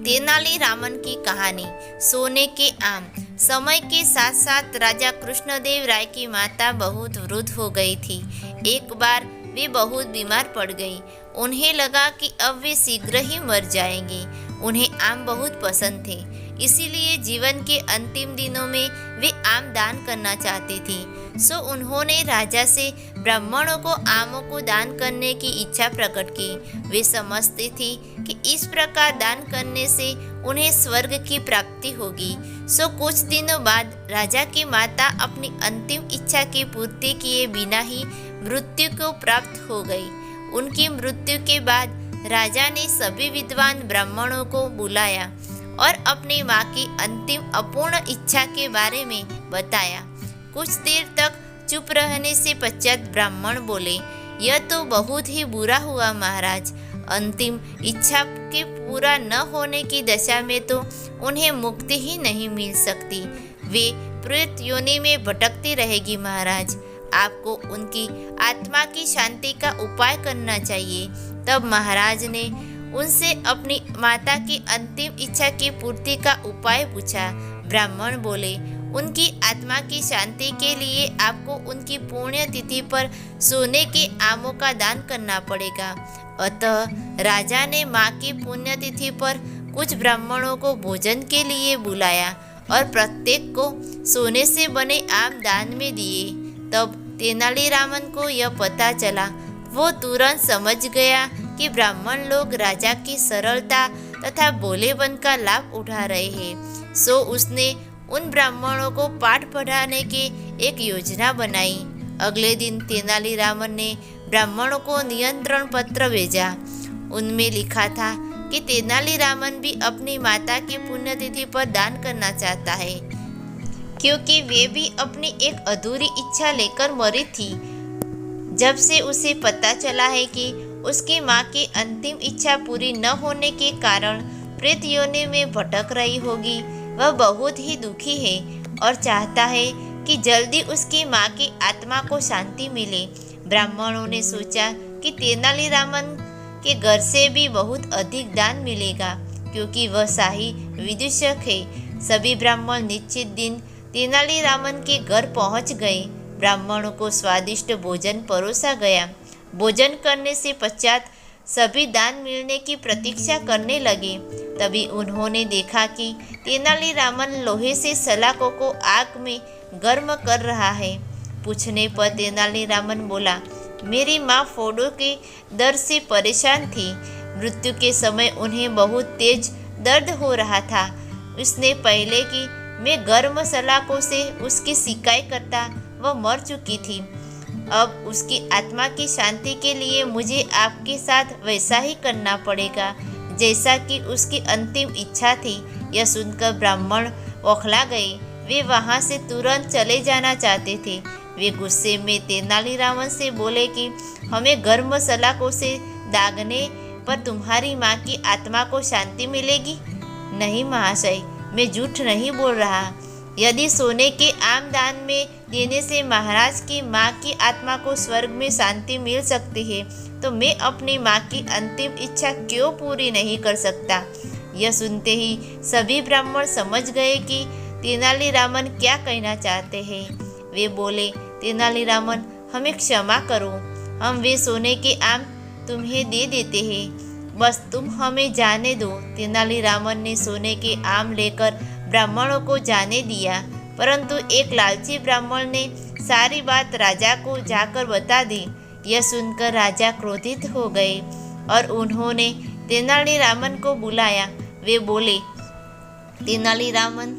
तेनालीरामन की कहानी। सोने के आम। समय के साथ साथ राजा कृष्णदेव राय की माता बहुत वृद्ध हो गई थी। एक बार वे बहुत बीमार पड़ गई। उन्हें लगा कि अब वे शीघ्र ही मर जाएंगी। उन्हें आम बहुत पसंद थे, इसीलिए जीवन के अंतिम दिनों में वे आम दान करना चाहती थी। सो उन्होंने राजा से ब्राह्मणों को आमों को दान करने की इच्छा प्रकट की। वे समझती थी कि इस प्रकार दान करने से उन्हें स्वर्ग की प्राप्ति होगी। सो कुछ दिनों बाद राजा की माता अपनी अंतिम इच्छा की पूर्ति किए बिना ही मृत्यु को प्राप्त हो गई। उनकी मृत्यु के बाद राजा ने सभी विद्वान ब्राह्मणों को बुलाया और अपनी माँ की अंतिम अपूर्ण इच्छा के बारे में बताया। कुछ देर तक चुप रहने से पश्चात ब्राह्मण बोले, यह तो बहुत ही बुरा हुआ महाराज। अंतिम इच्छा के पूरा न होने की दशा में तो उन्हें मुक्ति ही नहीं मिल सकती। वे प्रेत योनि में भटकती रहेगी महाराज। आपको उनकी आत्मा की शांति का उपाय करना चाहिए। तब महाराज ने उनसे अपनी माता की अंतिम इच्छा की पूर्ति का उपाय पूछा। ब्राह्मण बोले, उनकी आत्मा की शांति के लिए आपको उनकी पुण्य तिथि पर सोने के आमों का दान करना पड़ेगा। अतः राजा ने माँ की पुण्य तिथि पर कुछ ब्राह्मणों को भोजन के लिए बुलाया और प्रत्येक को सोने से बने आम दान में दिए। तब तेनालीरामन को यह पता चला। वो तुरंत समझ गया कि ब्राह्मण लोग राजा की सरलता तथा भोलेपन का लाभ उठा रहे हैं। सो उसने उन ब्राह्मणों को पाठ पढ़ाने की एक योजना बनाई। अगले दिन तेनालीरामन ने ब्राह्मणों को नियंत्रण पत्र भेजा। उनमें लिखा था कि तेनालीरामन भी अपनी माता की पुण्यतिथि पर दान करना चाहता है, क्योंकि वे भी अपनी एक अधूरी इच्छा लेकर मरी थी। जब से उसे पता चला है कि उसकी माँ की अंतिम इच्छा पूरी न होने के कारण प्रेत योनि में भटक रही होगी, वह बहुत ही दुखी है और चाहता है कि जल्दी उसकी माँ की आत्मा को शांति मिले। ब्राह्मणों ने सोचा कि तेनालीरामन के घर से भी बहुत अधिक दान मिलेगा, क्योंकि वह शाही विदूषक है। सभी ब्राह्मण निश्चित दिन तेनालीरामन के घर पहुंच गए। ब्राह्मणों को स्वादिष्ट भोजन परोसा गया। भोजन करने से पश्चात सभी दान मिलने की प्रतीक्षा करने लगे। तभी उन्होंने देखा कि तेनालीरामन लोहे से सलाखों को आग में गर्म कर रहा है। पूछने पर तेनालीरामन बोला, मेरी माँ फोड़ों के दर्द से परेशान थी। मृत्यु के समय उन्हें बहुत तेज दर्द हो रहा था। उसने पहले कि मैं गर्म सलाखों से उसकी शिकायत करता, वह मर चुकी थी। अब उसकी आत्मा की शांति के लिए मुझे आपके साथ वैसा ही करना पड़ेगा जैसा कि उसकी अंतिम इच्छा थी। यह सुनकर ब्राह्मण बौखला गए। वे वहां से तुरंत चले जाना चाहते थे। वे गुस्से में तेनालीरामन से बोले कि हमें गर्म सलाखों से दागने पर तुम्हारी माँ की आत्मा को शांति मिलेगी। नहीं महाशय, मैं झूठ नहीं बोल रहा। यदि सोने के आम दान में देने से महाराज की माँ की आत्मा को स्वर्ग में शांति मिल सकती है, तो मैं अपनी माँ की अंतिम इच्छा क्यों पूरी नहीं कर सकता। यह सुनते ही सभी ब्राह्मण समझ गए कि तेनालीरामन क्या कहना चाहते हैं। वे बोले, तेनालीरामन, हमें क्षमा करो, हम वे सोने के आम तुम्हें दे देते हैं, बस तुम हमें जाने दो। तेनालीरामन ने सोने के आम लेकर ब्राह्मणों को जाने दिया, परंतु एक लालची ब्राह्मण ने सारी बात राजा को जाकर बता दी। यह सुनकर राजा क्रोधित हो गए और उन्होंने तेनालीरामन को बुलाया। वे बोले, तेनालीरामन,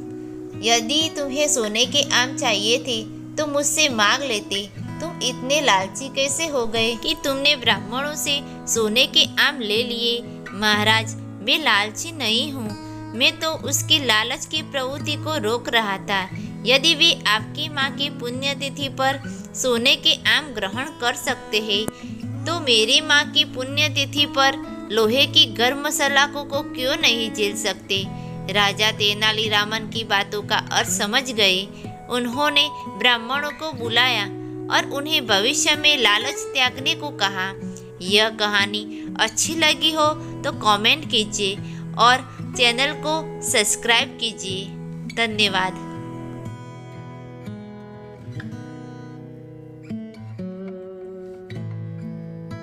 यदि तुम्हें सोने के आम चाहिए थे तो मुझसे मांग लेते। तुम इतने लालची कैसे हो गए कि तुमने ब्राह्मणों से सोने के आम ले लिए। महाराज, मैं लालची नहीं हूँ, मैं तो उसकी लालच की प्रवृत्ति को रोक रहा था। यदि वे आपकी माँ की पुण्यतिथि पर सोने के आम ग्रहण कर सकते हैं, तो मेरी माँ की पुण्यतिथि पर लोहे की गर्म सलाखों को क्यों नहीं झेल सकते। राजा तेनालीरामन की बातों का अर्थ समझ गए। उन्होंने ब्राह्मणों को बुलाया और उन्हें भविष्य में लालच त्यागने को कहा। यह कहानी अच्छी लगी हो तो कमेंट कीजिए और चैनल को सब्सक्राइब कीजिए। धन्यवाद।